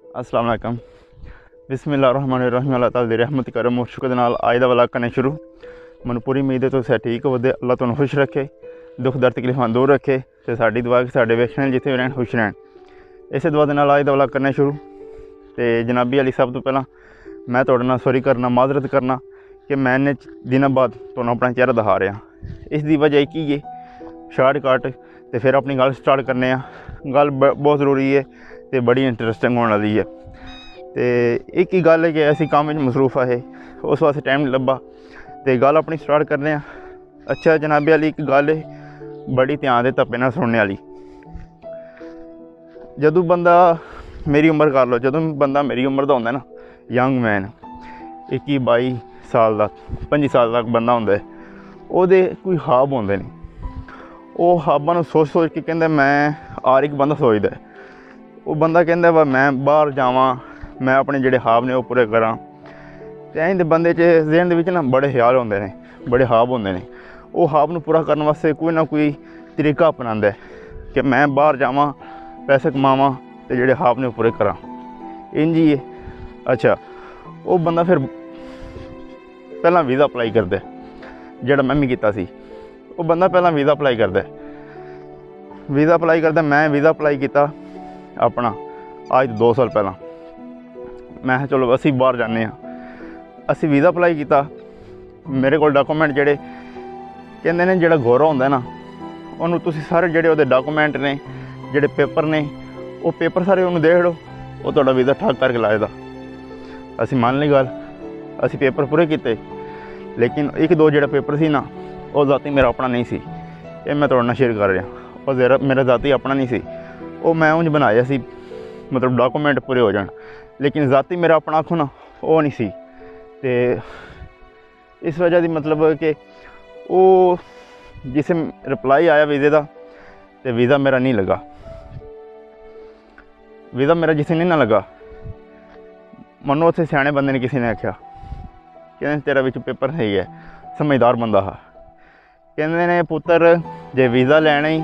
अस्सलाम वालेकुम। बिस्मिल्लाहिर्रहमानिर्रहीम। अल्लाह ताला दी रहमत करम और शुक्र नाल आज दा व्लॉग करना शुरू। मैनूं पूरी उम्मीद है तुसीं ठीक होवो, अल्लाह तुहानूं खुश रखे, दुख दर्द तकलीफां दूर रखे ते साडी दुआ कि साडे वेखने जिथे भी रहन खुश रहन। इस दुआ दे नाल आज दा व्लॉग करना शुरू। ते जनाबी अली सब तो पहलां मैं तुहाडे नाल सॉरी करना, माजरत करना कि मैं इन्ने दिनों बाद तुहानूं अपना चेहरा दिखा रहा। इसकी वजह एक ही है, शार्टकट तो फिर अपनी गल स्टार्ट करने। गल बहुत ज़रूरी है तो बड़ी इंटरस्टिंग होने वाली है। तो एक ही गल है कि असी काम में मसरूफ है, उस वास्ते टाइम नहीं लब्भा तो गल अपनी स्टार्ट करने। अच्छा जनाबे वाली एक गल है बड़ी ध्यान दे तप्पे नाल सुनने वाली। जदों बंदा मेरी उम्र कर लो, जदों बंदा मेरी उम्र का होंदा ना, यंग मैन 21-22 साल का 25 साल तक बंदा होंदा है, ਉਹਦੇ कोई ख्वाब होंदे ने। ਉਹ ख्वाबां ਨੂੰ सोच के कहंदा मैं हर एक बंदा सोचदा है। वो बंदा कहंदा वा मैं बाहर जावां, मैं अपने जिहड़े ख्वाब ने वो पूरे करां। ते इंदे बंदे च ज़हन दे विच ना बड़े ख्याल होंदे ने, बड़े ख्वाब होंदे ने। वो ख्वाब नूं पूरा करने वास्ते कोई ना कोई तरीका अपनांदा है कि मैं बाहर जावां, पैसे कमावां ते जिहड़े ख्वाब ने वो पूरे करां। इंज ही है। अच्छा वो बंदा फिर पहलां वीज़ा अप्लाई करदा है, जिहड़ा मैं भी कीता सी। वो बंदा पहलां वीज़ा अप्लाई करदा है, वीज़ा अप्लाई करदा। मैं वीज़ा अप्लाई किया अपना आज 2 साल पहला। मैं चलो असी बाहर जाने, असी वीज़ा अप्लाई किया। मेरे को डॉकूमेंट जोड़े कहते हैं जोड़ा गौरा होंदा ना, उन्होंने तुसीं सारे जोड़े वो डॉकूमेंट ने, जोड़े पेपर ने, वो पेपर सारे उन्होंने दे छड़ो, वो तुहाडा वीज़ा ठग करके लाएगा। असी मान ली गल, असी पेपर पूरे किए, लेकिन 1-2 जोड़ा पेपर सी ना, वो जाती मेरा अपना नहीं सी। ये मैं तुहाडे नाल शेयर कर रहा। और मेरा जाती अपना नहीं सी, वो मैं उंज बनाया सी, मतलब डॉकूमेंट पूरे हो जाए, लेकिन जाती मेरा अपना आखो ना वो नहीं सी। ते इस वजह की मतलब कि वो जिसे रिप्लाई आया वीज़े का, तो वीज़ा मेरा नहीं लगा। वीज़ा मेरा जिसे नहीं ना लगा, मनो उत्थे सियाने बंदे ने किसी ने आख्या कहते तेरा विच पेपर सही है, समझदार बंदा हा। कहते ने पुत्तर जे वीज़ा लैना ही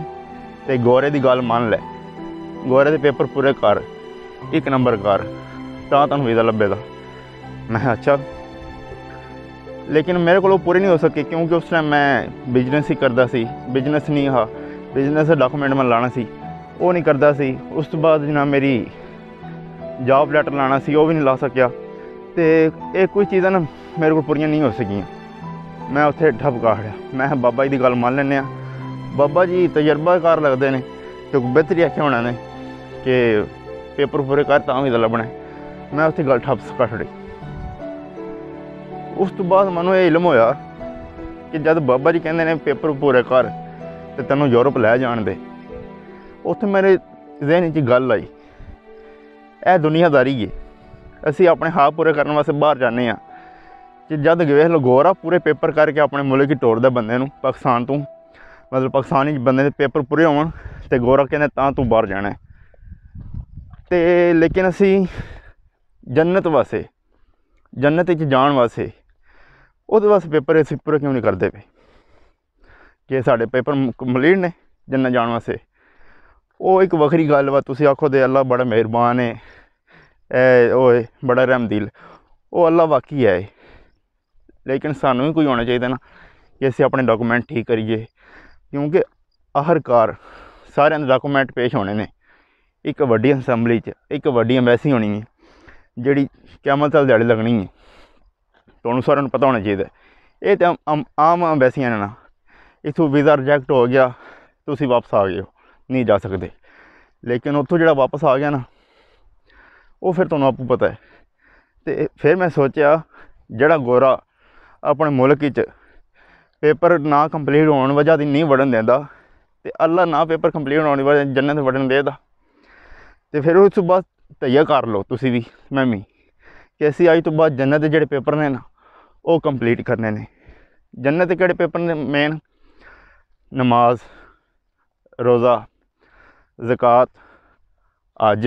तो गौरे की गल मान लै, गौरे के पेपर पूरे कर, 1 नंबर कर, तां तैनूं वीज़ा लब्भेगा। मैं अच्छा, लेकिन मेरे को पूरे नहीं हो सके क्योंकि उस टाइम मैं बिजनेस ही करता सी। बिजनेस नहीं हा, बिजनेस डॉकूमेंट मैं लाना सी, वो नहीं करता सी। उस तो बाद ना मेरी जॉब लैटर लाना सी, वो भी नहीं ला सकिया। तो ये कोई चीज़ां ना मेरे को पूरियां नहीं हो सकियां। मैं उत्थे ठप काढ़िया। मैं बाबा जी की गल मान लैने, बाबा जी तजर्बाकार लगते हैं, तो बेहतरी आख्या होना ने कि पेपर पूरे कर तां वीज़ा लभना। मैं उत्थे गल ठप कट छड़ी। उस तो बाद मैनूं ये इलम होया कि जब बाबा जी कहंदे ने पेपर पूरे कर तो तैनूं यूरोप लै जाण दे, उत्थे मेरे ज़हन च गल आई, यह दुनियादारी है। असी अपने ख्वाब पूरे करने वास्ते बाहर जाने कि जद वेख लो गौरा पूरे पेपर करके अपने मुल्क की टोरदा बंदे नूं, पाकिस्तान तो मतलब पाकिस्तानी बंदे के पेपर पूरे होवन तो गौरा कहने तां तू बाहर जाना है। तो लेकिन असी जन्नत वास्ते, जन्नत जान वास्ते उहदे वास्ते पेपर असी पूरे क्यों नहीं करते पे कि साढ़े पेपर कंप्लीट ने जन्नत जान वास्ते। वो एक वखरी गल वा। तुसीं आखो तो अल्लाह बड़ा मेहरबान है, ओए बड़ा रहमदिल, वो अल्लाह वाकई है। लेकिन सानू भी कोई होना चाहिए ना कि असी अपने डॉकूमेंट ठीक करिए, क्योंकि आखिरकार सारे डॉकूमेंट पेश होने ने। एक वड्डी असैंबली च एक वड्डी एम्बैसी होनी है, जिहड़ी क़यामत तक दिहाड़ी लगनी है। तुहानूं सारिਆਂ ਨੂੰ पता होना चाहिए। ये तो आम एम्बैसियां ने ना, इत्थों वीज़ा रिजैक्ट हो गया, तुसीं वापस आ गए हो, नहीं जा सकते। लेकिन उत्थों जिहड़ा वापस आ गया ना, वो फिर तुहानूं आपू पता है। तो फिर मैं सोचा जिहड़ा गोरा अपने मुल्क च पेपर ना कंप्लीट होने वजह दी नहीं वड़न देंदा, तो अल्लाह ना पेपर कंप्लीट होने की वजह जन्नत वड़न देदा। तो फिर उस बाद तैयार कर लो तुसीं भी, मैं भी, कि असीं अज तो बाद जन्नत के जिहड़े पेपर ने ना वो कंप्लीट करने ने। जन्नत के किहड़े पेपर ने मेन? नमाज, रोज़ा, ज़कात, हज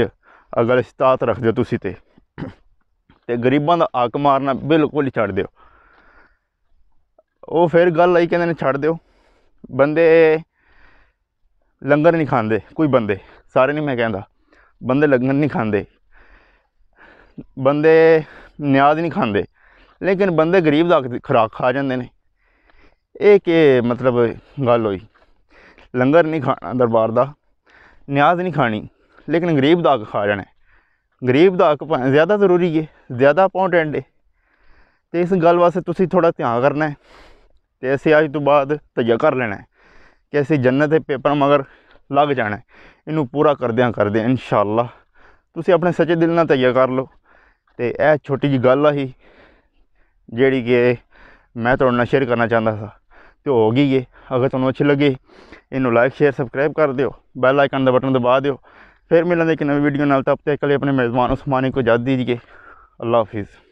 अगर इस्तात रखदे हो तुसीं ते गरीबां दा हक मारना बिल्कुल ही छड्ड दिओ। वो फिर गल आई कहंदे ने छड्ड दिओ। बंदे लंगर नहीं खाते, कोई बंदे, सारे नहीं मैं कहता, बंदे लंगर नहीं खाते, ਬੰਦੇ ਨਿਆਜ਼ ਨਹੀਂ ਖਾਂਦੇ, ਲੇਕਿਨ ਬੰਦੇ ਗਰੀਬ ਦਾ ਖੁਰਾਕ ਖਾ ਜਾਂਦੇ ਨੇ। ਇਹ ਕਿ ਮਤਲਬ ਗੱਲ ਹੋਈ, ਲੰਗਰ ਨਹੀਂ ਖਾਣਾ ਦਰਬਾਰ ਦਾ, ਨਿਆਜ਼ ਨਹੀਂ ਖਾਣੀ, ਲੇਕਿਨ ਗਰੀਬ ਦਾ ਹੱਕ ਖਾ ਜਾਣਾ। ਗਰੀਬ ਦਾ ਹੱਕ ਭਾਵੇਂ ਜ਼ਿਆਦਾ ਜ਼ਰੂਰੀ ਹੈ, ਜ਼ਿਆਦਾ ਇੰਪੋਰਟੈਂਟ ਹੈ, ਅਤੇ ਇਸ ਗੱਲ ਵਾਸਤੇ ਤੁਸੀਂ ਥੋੜ੍ਹਾ ਧਿਆਨ ਕਰਨਾ। ਅਤੇ ਅਸੀਂ ਅੱਜ ਤੋਂ ਬਾਅਦ ਤਈਆ ਕਰ ਲੈਣਾ ਕਿ ਅਸੀਂ ਜੰਨਤ ਦੇ ਪੇਪਰ ਮਗਰ ਲੱਗ ਜਾਣਾ। ਇਹਨੂੰ ਪੂਰਾ ਕਰਦਿਆਂ ਇਨਸ਼ਾ ਅੱਲਾ। ਤੁਸੀਂ ਆਪਣੇ ਸੱਚੇ ਦਿਲ ਨਾਲ ਤਈਆ ਕਰ ਲਓ। ਅਤੇ ਇਹ ਛੋਟੀ ਜਿਹੀ ਗੱਲ ਆਹੀ ਜਿਹੜੀ ਕਿ ਮੈਂ ਤੁਹਾਡੇ ਨਾਲ ਸ਼ੇਅਰ ਕਰਨਾ ਚਾਹੁੰਦਾ ਸੀ, ਅਤੇ ਹੋ ਗਈ ਹੈ। ਅਗਰ ਤੁਹਾਨੂੰ ਅੱਛੀ ਲੱਗੀ ਇਹਨੂੰ ਲਾਈਕ ਸ਼ੇਅਰ ਸਬਸਕ੍ਰਾਈਬ ਕਰ ਦਿਓ, ਬੈਲ ਆਈਕਨ ਦਾ ਬਟਨ ਦਬਾ ਦਿਓ। ਫਿਰ ਮਿਲਾਂਗੇ ਇੱਕ ਨਵੀਂ ਵੀਡੀਓ ਨਾਲ। ਤਬ ਤੱਕ ਕੇ लिए अपने मेज़बान उस्मानी को इजाज़त दीजिए। अल्लाह हाफिज़।